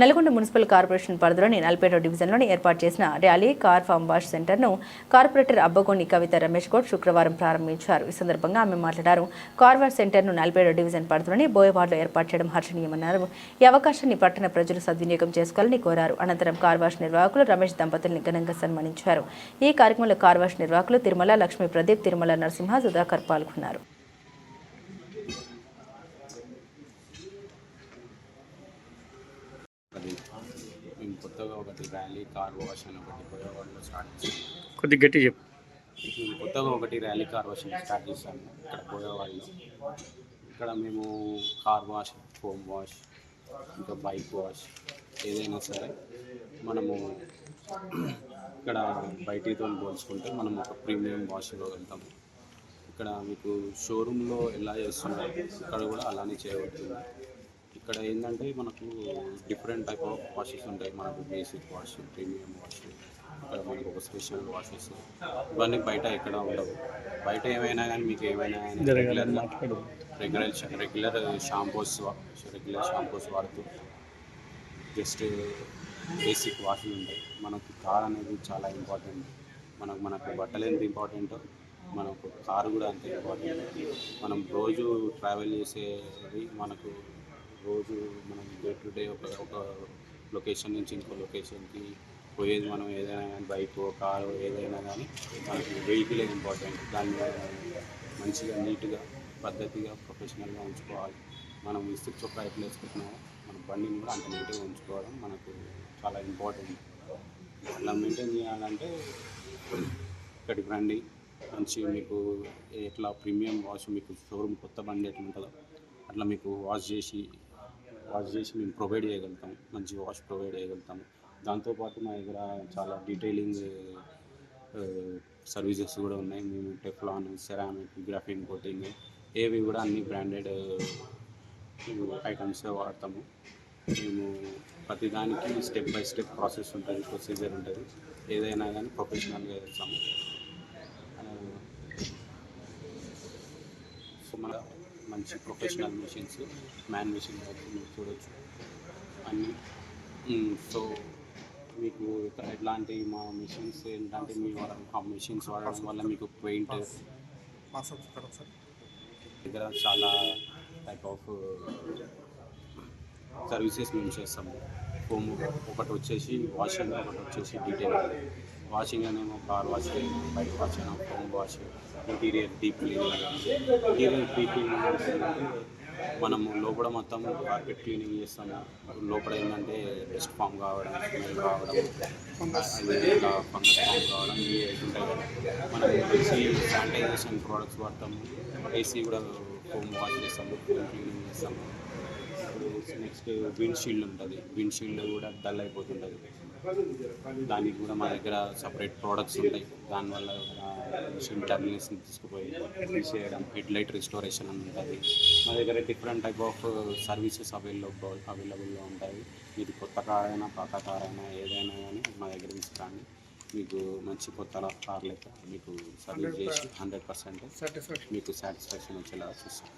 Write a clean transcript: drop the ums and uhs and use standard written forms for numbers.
Nalgonda municipal corporation పరిధిలోని 47వ డివిజన్లోని ఏర్పాటు చేసిన ర్యాలీ కార్ ఫామ్ వాష్ సెంటర్ను కార్పొరేటర్ అబ్బగోని కవిత రమేష్ గౌడ్ శుక్రవారం ప్రారంభించారు. ఈ సందర్భంగా ఆమె మాట్లాడారు. కార్ వాష్ సెంటర్ను 47వ డివిజన్ పరిధిలోని బోయవాడలో ఏర్పాటు చేయడం హర్షణీయమన్నారు. ఈ అవకాశాన్ని పట్టణ ప్రజలు సద్వినియోగం చేసుకోవాలని కోరారు. అనంతరం కార్ వాష్ నిర్వాహకులు రమేష్ దంపతుల్ని ఘనంగా సన్మానించారు. ఈ కార్యక్రమంలో కార్ వాష్ నిర్వాహకులు తిరుమల లక్ష్మీ ప్రదీప్, తిరుమల నరసింహ, సుధాకర్ పాల్గొన్నారు. మేము కొత్తగా ఒకటి ర్యాలీ కార్ వాష్ అని ఒకటి బోయవాడలో స్టార్ట్ చేసాము. కొద్దిగా గట్టి చెప్పు. మేము కొత్తగా ఒకటి ర్యాలీ కార్ వాష్ స్టార్ట్ చేసాము ఇక్కడ బోయవాడలో. ఇక్కడ మేము కార్ వాష్, ఫోమ్ వాష్, ఇంకా బైక్ వాష్ ఏదైనా సరే మనము ఇక్కడ బయటితో పోల్చుకుంటే మనం ఒక ప్రీమియం వాష్ ఇవ్వగలుగుతాము. ఇక్కడ మీకు షోరూంలో ఎలా చేస్తున్నారో ఇక్కడ కూడా అలానే చేయబడుతుంది. ఇక్కడ ఏంటంటే మనకు డిఫరెంట్ టైప్ ఆఫ్ వాషెస్ ఉంటాయి. మనకు బేసిక్ వాష్, ప్రీమియం వాష్, ఇక్కడ మనకు ఒక స్పెషల్ వాషెస్, ఇవన్నీ బయట ఎక్కడ ఉండవు. బయట ఏమైనా కానీ మీకు ఏమైనా రెగ్యులర్ షాంపూస్ వాడుతూ జస్ట్ బేసిక్ వాషెస్ ఉంటాయి. మనకు కార్ అనేది చాలా ఇంపార్టెంట్. మనకు బట్టలు ఎంత ఇంపార్టెంటో మనకు కారు కూడా అంతే ఇంపార్టెంట్. మనం రోజు ట్రావెల్ చేసేది మనకు రోజు మనం డే టు డే ఒక లొకేషన్ నుంచి ఇంకో లొకేషన్కి పోయేది మనం ఏదైనా కానీ బైక్, కారు ఏదైనా కానీ మనకి వెహికల్ ఇంపార్టెంట్. దాన్ని మంచిగా నీట్గా పద్ధతిగా ప్రొఫెషనల్గా ఉంచుకోవాలి. మనం ఇసుక చొక్కా ఎట్లా వేసుకుంటున్నామో మన బండిని కూడా అంత నీట్గా ఉంచుకోవడం మనకు చాలా ఇంపార్టెంట్. అలా మెయింటైన్ చేయాలంటే ఇక్కడికి రండి. మంచి మీకు ఎట్లా ప్రీమియం వాష్, మీకు షోరూమ్ కొత్త బండి ఎట్లా ఉంటుందో అట్లా మీకు వాష్ చేసి మేము ప్రొవైడ్ చేయగలుగుతాం. మంచి వాష్ ప్రొవైడ్ చేయగలుగుతాము. దాంతోపాటు మా దగ్గర చాలా డీటెయిలింగ్ సర్వీసెస్ కూడా ఉన్నాయి. మేము టెఫ్లాన్, సెరామిక్, గ్రాఫిన్ కోటింగ్ ఏవి కూడా అన్ని బ్రాండెడ్ ఐటమ్స్ వాడతాము. మేము ప్రతిదానికి స్టెప్ బై స్టెప్ ప్రాసెస్ ఉంటుంది, ప్రొసీజర్ ఉంటుంది. ఏదైనా కానీ ప్రొఫెషనల్గా చేస్తాము. సో మన మంచి ప్రొఫెషనల్ మెషిన్స్, మ్యాన్ మెషిన్ మీరు చూడవచ్చు అన్నీ. సో మీకు ఎట్లాంటి మా మెషిన్స్ ఏంటంటే ఆ మెషిన్స్ వాడడం వల్ల మీకు పెయింట్ దగ్గర చాలా టైప్ ఆఫ్ సర్వీసెస్ మేము చేస్తాము. ఫోమ్ ఒకటి వచ్చేసి వాషింగ్, ఒకటి వచ్చేసి డీటెయిలింగ్. వాషింగ్ అనేమో కార్ వాష్, బైక్ వాష్ అయినా foam wash, interior deep cleaning. అంటే మనము లోపల మొత్తం కార్పెట్ క్లీనింగ్ చేస్తాము. లోపల ఏంటంటే డస్ట్ ఫామ్ కావడం, స్మెల్ రావడం, ఇంకా ఫంగస్ ఫామ్ కావడం ఇవి ఉంటాయి కదా. మనం ఏసీ శానిటైజేషన్ ప్రోడక్ట్స్ వాడతాము. ఏసీ కూడా ఫోమ్ వాష్ చేస్తాము, ఫోమ్ క్లీనింగ్ చేస్తాము. నెక్స్ట్ విండ్షీల్డ్ ఉంటుంది. విండ్షీల్డ్ కూడా డల్ అయిపోతుంటుంది. దానికి కూడా మా దగ్గర సపరేట్ ప్రోడక్ట్స్ ఉంటాయి. దానివల్ల మిషన్ టర్మినేషన్ తీసుకుపోయి తీసేయడం, హెడ్ లైట్ రిస్టోరేషన్ అని ఉంటుంది. మా దగ్గర డిఫరెంట్ టైప్ ఆఫ్ సర్వీసెస్ అవైలబుల్లో ఉంటాయి. ఇది కొత్త కార్ అయినా పాత కార్ అయినా ఏదైనా కానీ మా దగ్గర తీసుకురండి. మీకు మంచి కొత్త కార్ లెక్క మీకు సర్వీస్ చేసి 100% మీకు సాటిస్ఫాక్షన్ వచ్చేలా చూస్తాం.